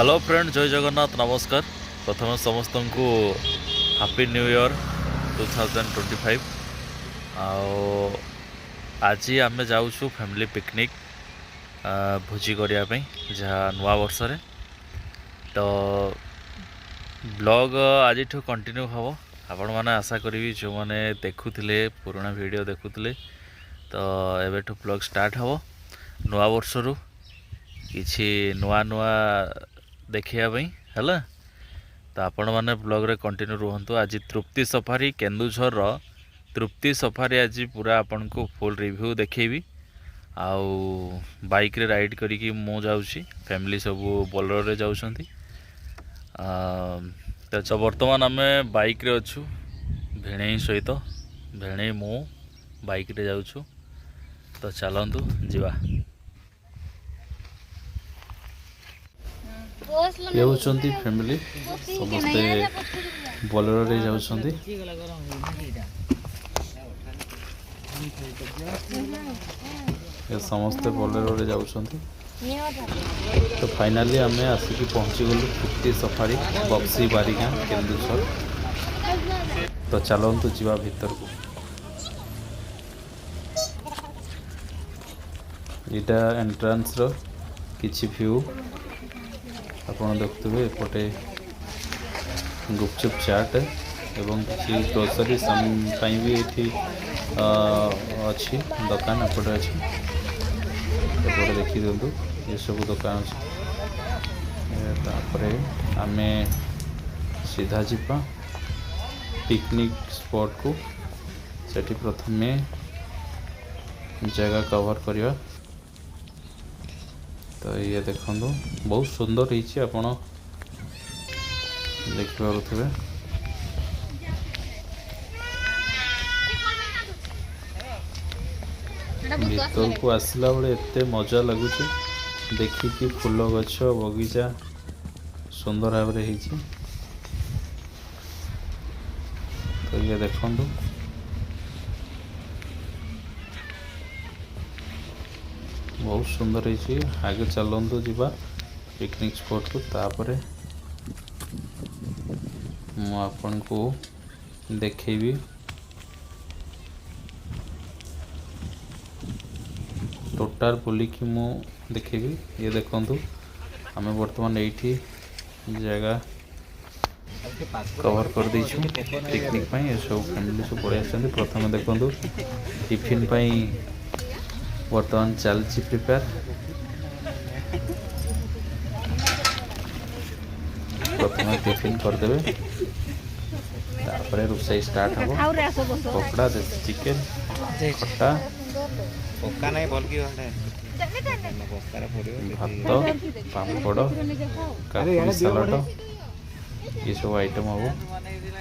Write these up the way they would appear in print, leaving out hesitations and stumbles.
Hello friend, जय जगन्नाथ, नमस्कार। प्रथम समस्त को हैप्पी न्यू ईयर 2025। आओ आज आम जाऊँ फैमिली पिकनिक भोजी करने जहाँ नुआ वर्ष रे। तो ब्लॉग आज कंटिन्यू हम आपण मैंने आशा करी जो मैंने देखुले पुराना वीडियो देखुले तो एबेठु ब्लॉग स्टार्ट हम नुआ वर्ष रु किछि नुआ नुआ देखापी है। तो आपण मैंने ब्लॉग रे कंटिन्यू रुहतु। आज तृप्ति सफारी केन्दुझर तृप्ति सफारी आज पूरा आपन को फुल रिव्यू देखेबी। आउ बाइक रे राइड करिकी मु जाउची, फैमिली सब बोलेरो रे जाउछंती। तो वर्तमान आम बाइक रे अच्छु भेणेई सहित, भेणेई मु बाइक रे जाउछु। तो चलतु जीवा। ये होचंती फैमिली समस्ते बोलेरो रे जाउछंती। ये समस्ते बोलेरो रे जाउछंती। तो फाइनली आमे आसिकी पहुंची गलु तृप्ति सफारी बक्सी बारीगां केन्दुझर। तो चलतु जीवा भीतर को। इटा एंट्रांस रो किछि व्यू आपन देखुवे। एपटे गुपचुप चाट एवं किसी ग्रोसरी सामान भी ये अच्छी दुकान एपटे अच्छी। एपटे देखी दिंतु ये सब दुकान अच्छे। आमे सीधा जीपा पिकनिक स्पॉट को। सेठी प्रथमे जगह कवर करिया। तो ये देखो बहुत सुंदर है, आपण देखिए। भीतर को आसला बेले एते मजा लगुच देखिकी। फूल गछ बगीचा सुंदर भाव में होइछि। तो ये देखो बहुत सुंदर है। आगे चलतु जीवा पिकनिक स्पॉट को। तापरे मु आपन को देखेबी टोटाल बुलिकी मु देखेबी। ये देखंतु आमे वर्तमान एठी जगह कवर कर दीछु पिकनिक पई। ये सब फैमिली सब पड़े आछन। प्रथम देखंतु टिफिन पई वर्तमान चलची प्रिपेयर। प्रथम टिफिन करदेवे, तापर रोषाई स्टार्ट हम। पकड़ा देसी चिकेन खट्टा भात पापड़ काकुड़ी सलाड ये सब आइटम हम।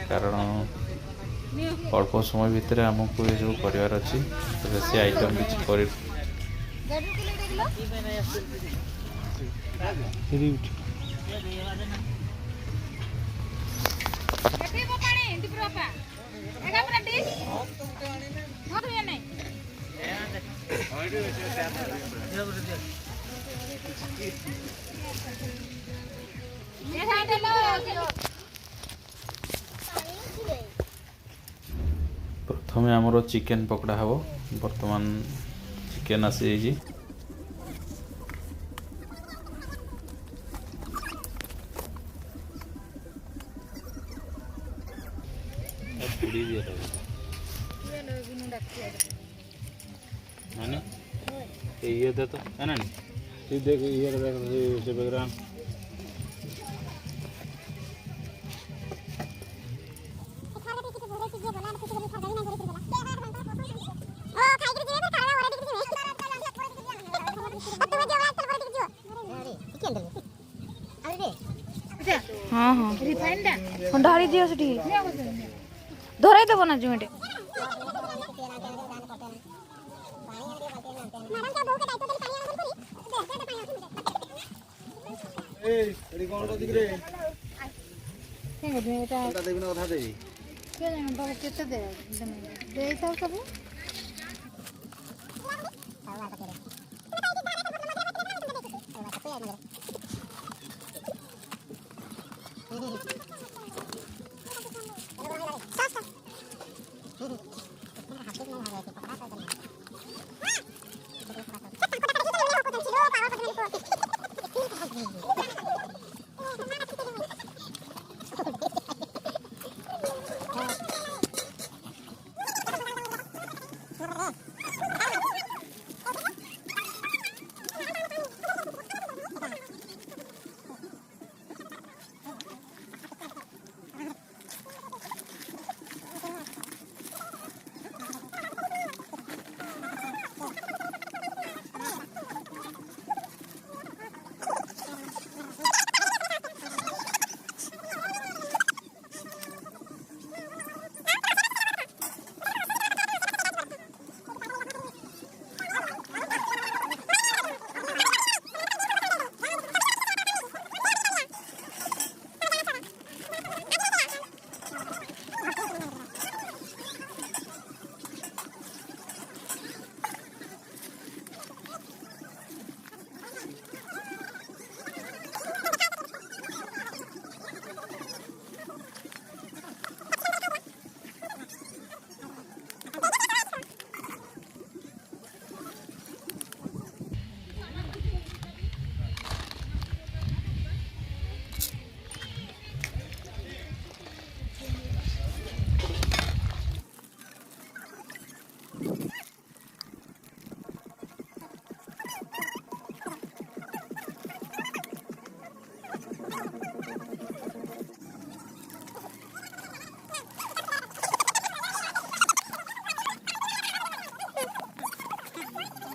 कारण अल्प समय भितर आमको ये सब करार अच्छी। तो बेसी आइटम किसी कर प्रथम आमर चिकेन पकड़ा हम। वर्तमान चिकेन आसी जाइए। ये दे तो है ना नहीं देख ये से बैकग्राउंड हाँ हाँ ढाड़ी दियो से धराई देव ना जुमेटे।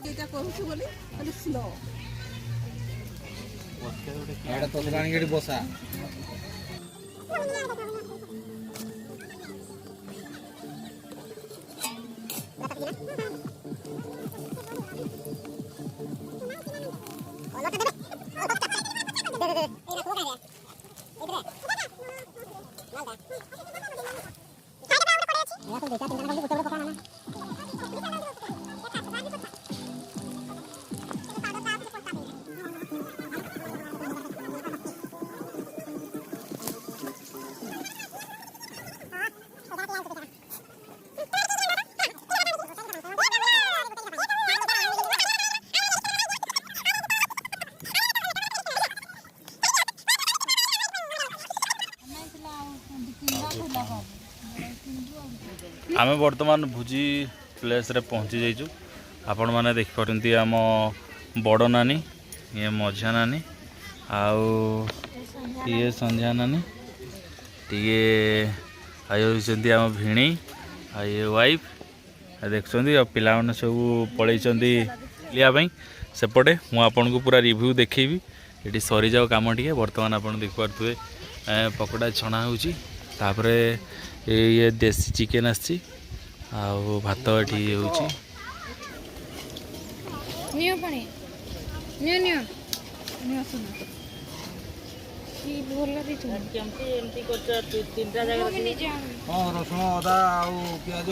এটা কହୁଛୁ ବୋଲି ଖାଲି ସ୍ଲୋ ଏଇଟା ତ ଆଣିକି ଏଠି ବସା आमे वर्तमान भुजी प्लेस रे पहुँची जाइचु आपण माने देख परंती आम बड़ नानी ये मझिया नानी आउ ये संध्या नानी टीए आई आम भिणी ये वाइफ देखुं पिला मैंने सब पलि लिया सेपटे मुझे पूरा रिव्यू देखी ये सरी जाओ कम टे बर्तमान आप देखिपे पकोड़ा छणा होपर ये देसी चिकेन आसी भात ये हो रसुण अदा पिज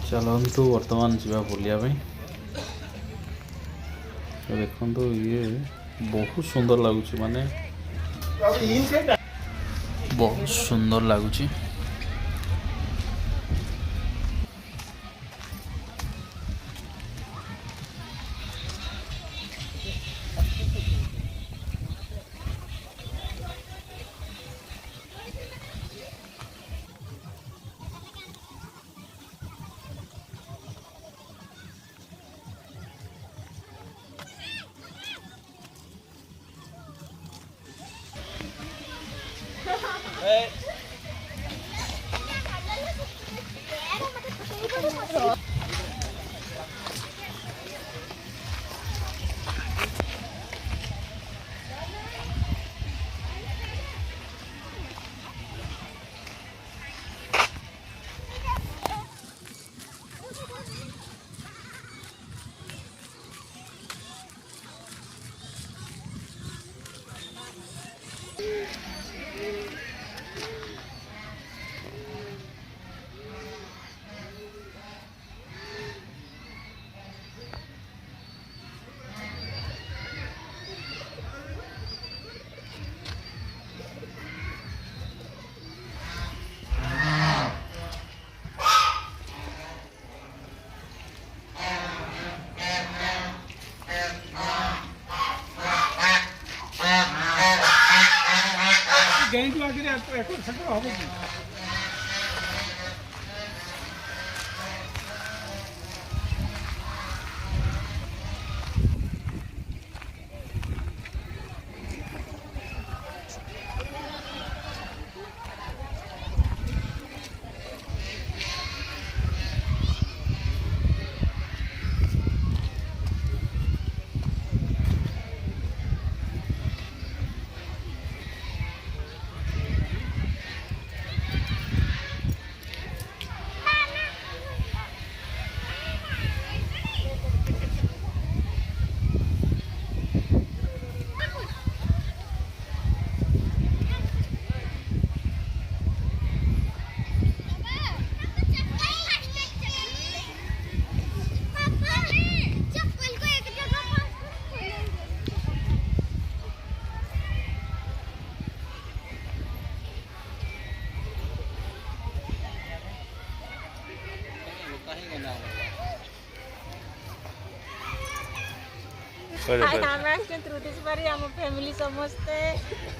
चलतु वर्तमान जा बुलिया देखो ये बहुत सुंदर लगुच माने बहुत सुंदर लगुच ଏଇଠୁ ଆଗରେ ଏକର ସେକର ହବ କି? ଆମେ ଆସିଛୁ ତ୍ରୁଟିସ୍ ପାରି ଆମ ଫ୍ୟାମିଲି ସମସ୍ତେ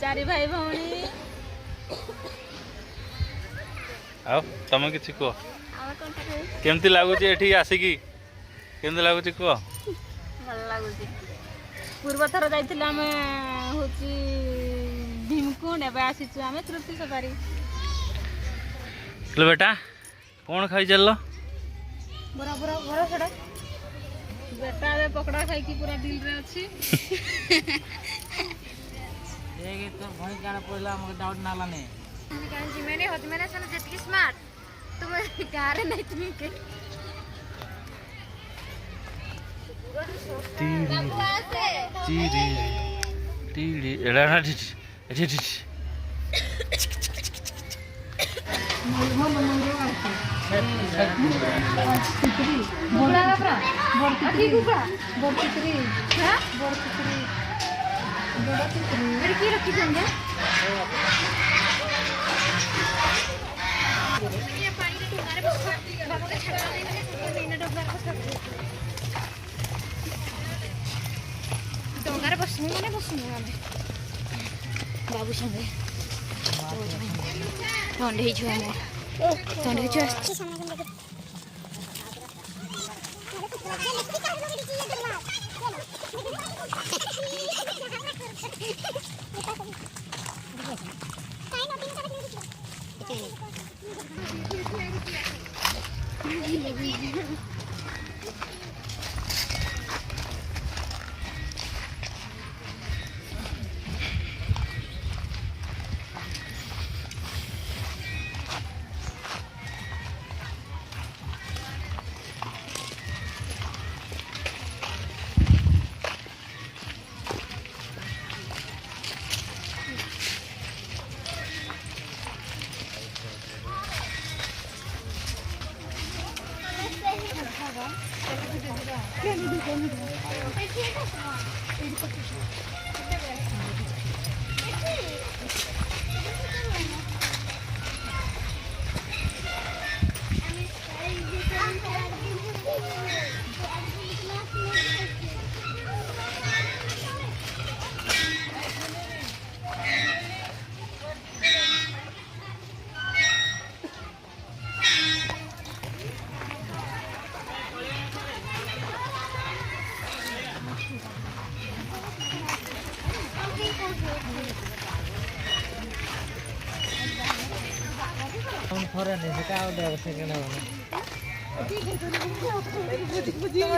4 ଭାଇ ଭଉଣୀ। ଆଉ ତମେ କିଛି କୁହ କେମିତି ଲାଗୁଛି ଏଠି ଆସିକି କେମିତି ଲାଗୁଛି କୁହ? ଭଲ ଲାଗୁଛି। ପୂର୍ବ ଥର ଯାଇଥିଲୁ ଆମେ ହଉଛି ଭୀମକୁଣ୍ଡ, ଏବେ ଆସିଛୁ ଆମେ ତ୍ରୁଟିସ୍ ପାରି। ହେଲୋ ବେଟା କ'ଣ ଖାଇ ଚାଲିଲ? ବରା ବରା ବରା ସେଟା बेटा ଏବେ ପକଡ଼ା ଖାଇକି ପୁରା ଦିଲରେ ଅଛି। ଏଇ ତ ଭଣି କାଣ ପଇଲା ଆମକୁ ଡାଉଟ୍ ନାଲାନି। କାହିଁ ଜିମେନି ହଜମେନେ ସନ ଯେତିକି ସ୍ମାର୍ଟ ତୁମେ ଗାଁରେ ନାହିଁ ତୁମେ କେ ଟିଡି ଏଡ଼ା ନା ଟିଡି ଏଠି ଟିଡି ବୁଢା ବାପରା ବଡ କୁକୁଡ଼ା ବଡ ଚିତ୍ରି ହାଁ ବଡ ଚିତ୍ରି ବଡ ଚିତ୍ରି ଏଠି କି ରଖିଛନ୍ତି ଡଙ୍ଗାରେ ବସିବୁ ମାନେ ବସିବୁ ଆମେ ବାବୁ ସାଙ୍ଗେ ଥଣ୍ଡେଇ ଛୁଆ ଆମେ ଥଣ୍ଡେଇ ଛୁଆ ଆସିଛି।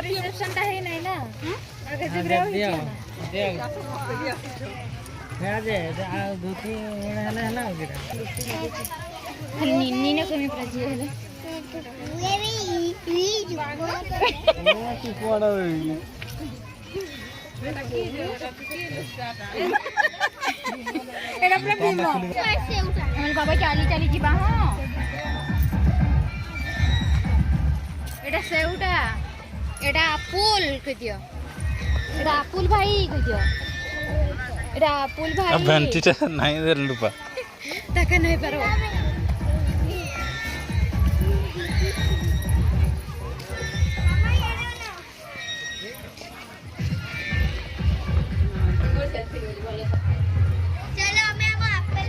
रिसेप्शन है नहीं ना आगे जिब्रा निन्नी ने कमी प्राची है एडा पूरा भीम हम बाबा चाली चाली जीवा हां एडा सेउटा एडा अपुल कहियो एडा अपुल भाई कहियो एडा अपुल भाई अब भंटीटा नहीं दे लुपा ताके नहीं पारो चलो मैं अब एप्पल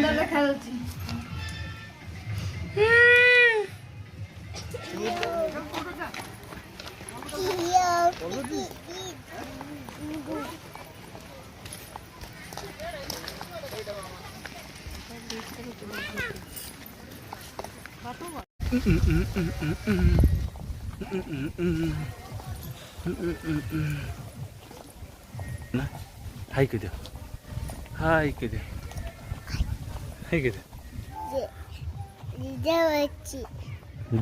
ସୁନ୍ଦର ଦେଖାଯାଉଛି। ना हाय कह दियो, हाय कह दियो, हाय कह दियो।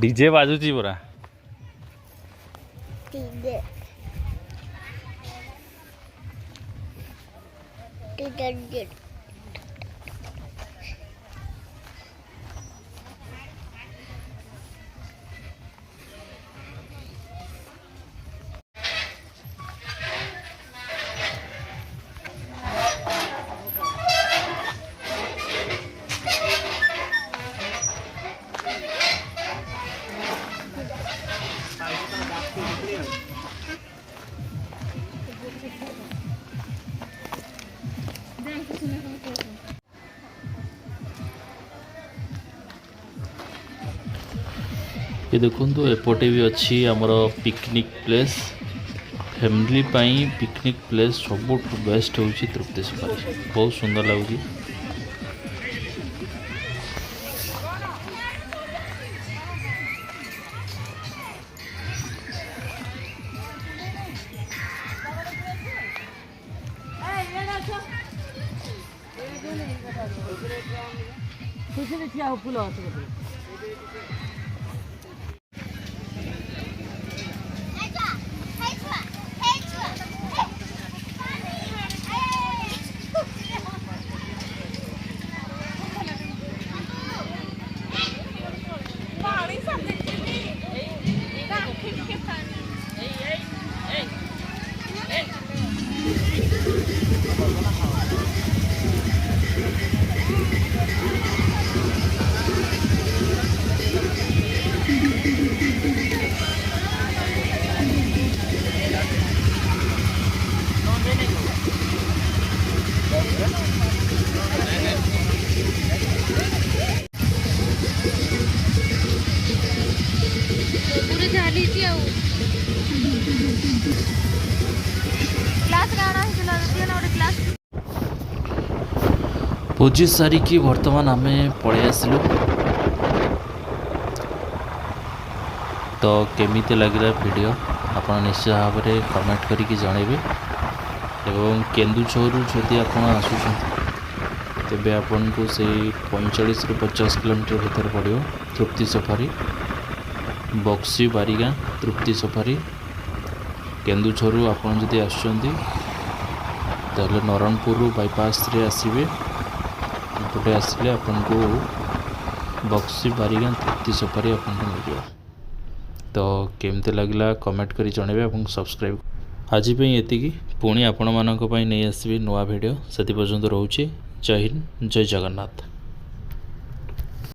डीजे बाजुची बरा ये देखो एपटे भी अच्छी आमर पिकनिक प्लेस फैमिली पाई पिकनिक प्लेस सब बेस्ट हूँ तृप्ति सफारी बहुत सुंदर लगुच। फूल अच्छे पूरी झाली ती आऊ क्लास गाणा हिला दिया ना क्लास भोजी सारिकी बर्तमान आमे पळै आसिलु। तो केमिति लगिला वीडियो आपण निश्चय भाव में कमेंट करके जनइबे एवं केन्दुझर जदि आपण आसुछन तेबे आपन को से 45 ରୁ 50 किलोमीटर भीतर पड़ो तृप्ति सफारी बक्सी बारिगाँ तृप्ति सफारी केन्दुझर आपन जदि आसुचंती ताले नरणपुर बाईपास रे आसीबे एपटे आसिले आपन को बक्सी बारिगाँ तृप्ति सफारी आपन को मिल। तो केमते लगला कमेंट करी जणेबे और सब्सक्राइब आज एतिकी पुणी आपण मानक पई नहीं आसबी नुआ वीडियो से पर्यंत रोचे। जय हिंद जय जगन्नाथ।